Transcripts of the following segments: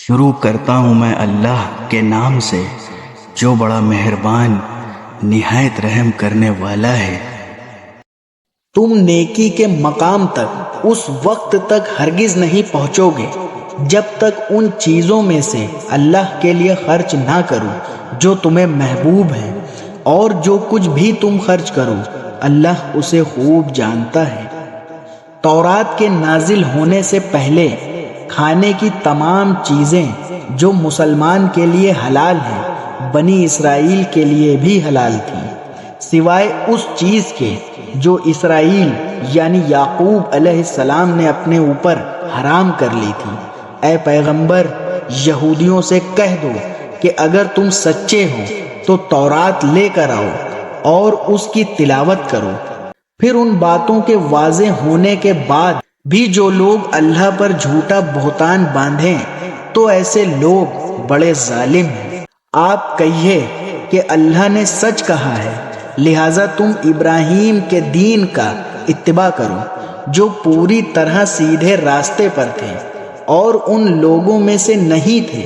شروع کرتا ہوں میں اللہ کے نام سے جو بڑا مہربان نہایت رحم کرنے والا ہے۔ تم نیکی کے مقام تک اس وقت تک ہرگز نہیں پہنچو گے جب تک ان چیزوں میں سے اللہ کے لیے خرچ نہ کرو جو تمہیں محبوب ہے، اور جو کچھ بھی تم خرچ کرو اللہ اسے خوب جانتا ہے۔ تورات کے نازل ہونے سے پہلے کھانے کی تمام چیزیں جو مسلمان کے لیے حلال ہیں بنی اسرائیل کے لیے بھی حلال تھیں، سوائے اس چیز کے جو اسرائیل یعنی یعقوب علیہ السلام نے اپنے اوپر حرام کر لی تھی۔ اے پیغمبر، یہودیوں سے کہہ دو کہ اگر تم سچے ہو تو تورات لے کر آؤ اور اس کی تلاوت کرو۔ پھر ان باتوں کے واضح ہونے کے بعد بھی جو لوگ اللہ پر جھوٹا بہتان باندھیں تو ایسے لوگ بڑے ظالم ہیں۔ آپ کہیے کہ اللہ نے سچ کہا ہے، لہٰذا تم ابراہیم کے دین کا اتباع کرو جو پوری طرح سیدھے راستے پر تھے اور ان لوگوں میں سے نہیں تھے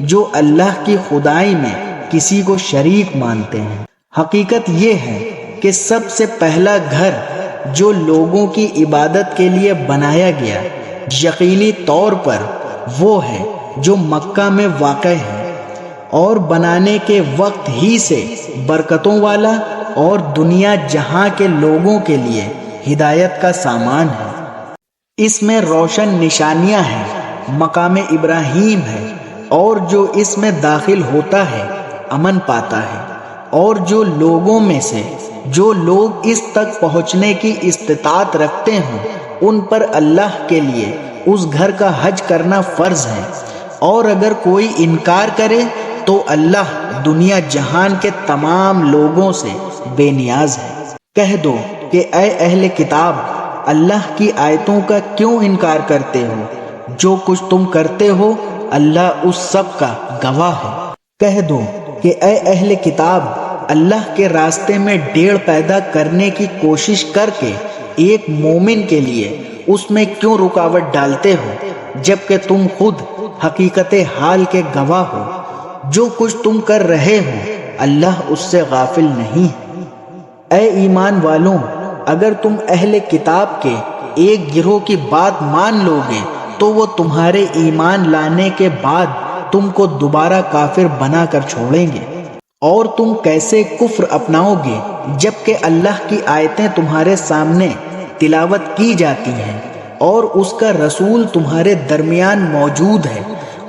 جو اللہ کی خدائی میں کسی کو شریک مانتے ہیں۔ حقیقت یہ ہے کہ سب سے پہلا گھر جو لوگوں کی عبادت کے لیے بنایا گیا یقینی طور پر وہ ہے جو مکہ میں واقع ہے، اور بنانے کے وقت ہی سے برکتوں والا اور دنیا جہاں کے لوگوں کے لیے ہدایت کا سامان ہے۔ اس میں روشن نشانیاں ہیں، مقام ابراہیم ہے، اور جو اس میں داخل ہوتا ہے امن پاتا ہے، اور جو لوگوں میں سے جو لوگ اس تک پہنچنے کی استطاعت رکھتے ہوں ان پر اللہ کے لیے اس گھر کا حج کرنا فرض ہے، اور اگر کوئی انکار کرے تو اللہ دنیا جہان کے تمام لوگوں سے بے نیاز ہے۔ کہہ دو کہ اے اہل کتاب، اللہ کی آیتوں کا کیوں انکار کرتے ہو؟ جو کچھ تم کرتے ہو اللہ اس سب کا گواہ ہے۔ کہہ دو کہ اے اہل کتاب، اللہ کے راستے میں ڈیڑھ پیدا کرنے کی کوشش کر کے ایک مومن کے لیے اس میں کیوں رکاوٹ ڈالتے ہو جبکہ تم خود حقیقت حال کے گواہ ہو؟ جو کچھ تم کر رہے ہو اللہ اس سے غافل نہیں ہے۔ اے ایمان والوں، اگر تم اہل کتاب کے ایک گروہ کی بات مان لو گے تو وہ تمہارے ایمان لانے کے بعد تم کو دوبارہ کافر بنا کر چھوڑیں گے، اور تم کیسے کفر اپناؤ گے جبکہ اللہ کی آیتیں تمہارے سامنے تلاوت کی جاتی ہیں اور اس کا رسول تمہارے درمیان موجود ہے،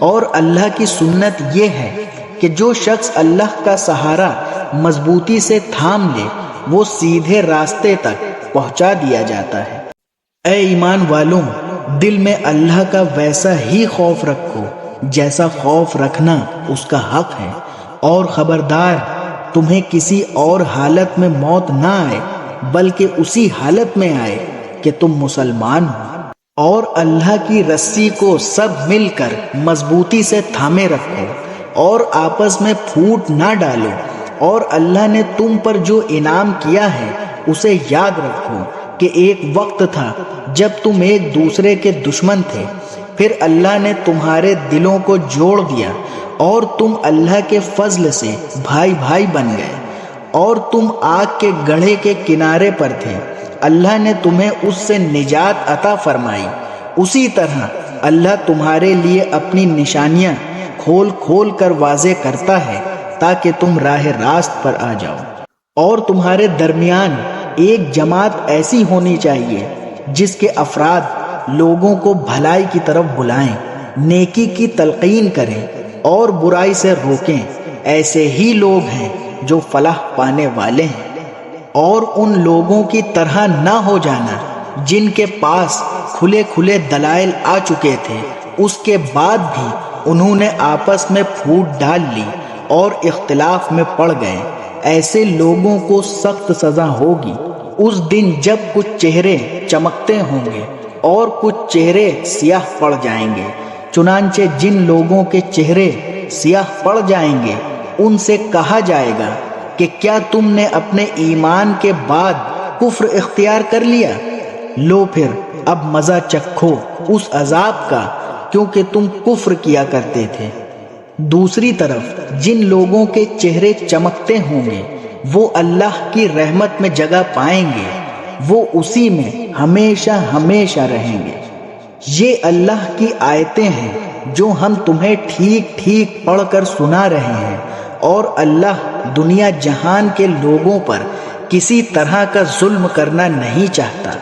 اور اللہ کی سنت یہ ہے کہ جو شخص اللہ کا سہارا مضبوطی سے تھام لے وہ سیدھے راستے تک پہنچا دیا جاتا ہے۔ اے ایمان والوں، دل میں اللہ کا ویسا ہی خوف رکھو جیسا خوف رکھنا اس کا حق ہے، اور خبردار تمہیں کسی اور حالت میں موت نہ آئے بلکہ اسی حالت میں آئے کہ تم مسلمان ہو، اور اللہ کی رسی کو سب مل کر مضبوطی سے تھامے رکھو اور آپس میں پھوٹ نہ ڈالو، اور اللہ نے تم پر جو انعام کیا ہے اسے یاد رکھو کہ ایک وقت تھا جب تم ایک دوسرے کے دشمن تھے، پھر اللہ نے تمہارے دلوں کو جوڑ دیا اور تم اللہ کے فضل سے بھائی بھائی بن گئے، اور تم آگ کے گڑھے کے کنارے پر تھے، اللہ نے تمہیں اس سے نجات عطا فرمائی۔ اسی طرح اللہ تمہارے لیے اپنی نشانیاں کھول کھول کر واضح کرتا ہے تاکہ تم راہ راست پر آ جاؤ، اور تمہارے درمیان ایک جماعت ایسی ہونی چاہیے جس کے افراد لوگوں کو بھلائی کی طرف بلائیں، نیکی کی تلقین کریں اور برائی سے روکیں۔ ایسے ہی لوگ ہیں جو فلاح پانے والے ہیں، اور ان لوگوں کی طرح نہ ہو جانا جن کے پاس کھلے کھلے دلائل آ چکے تھے، اس کے بعد بھی انہوں نے آپس میں پھوٹ ڈال لی اور اختلاف میں پڑ گئے۔ ایسے لوگوں کو سخت سزا ہوگی اس دن جب کچھ چہرے چمکتے ہوں گے اور کچھ چہرے سیاہ پڑ جائیں گے، چنانچہ جن لوگوں کے چہرے سیاہ پڑ جائیں گے ان سے کہا جائے گا کہ کیا تم نے اپنے ایمان کے بعد کفر اختیار کر لیا؟ لو پھر اب مزہ چکھو اس عذاب کا کیونکہ تم کفر کیا کرتے تھے۔ دوسری طرف جن لوگوں کے چہرے چمکتے ہوں گے وہ اللہ کی رحمت میں جگہ پائیں گے، وہ اسی میں ہمیشہ ہمیشہ رہیں گے۔ یہ اللہ کی آیتیں ہیں جو ہم تمہیں ٹھیک ٹھیک پڑھ کر سنا رہے ہیں، اور اللہ دنیا جہان کے لوگوں پر کسی طرح کا ظلم کرنا نہیں چاہتا۔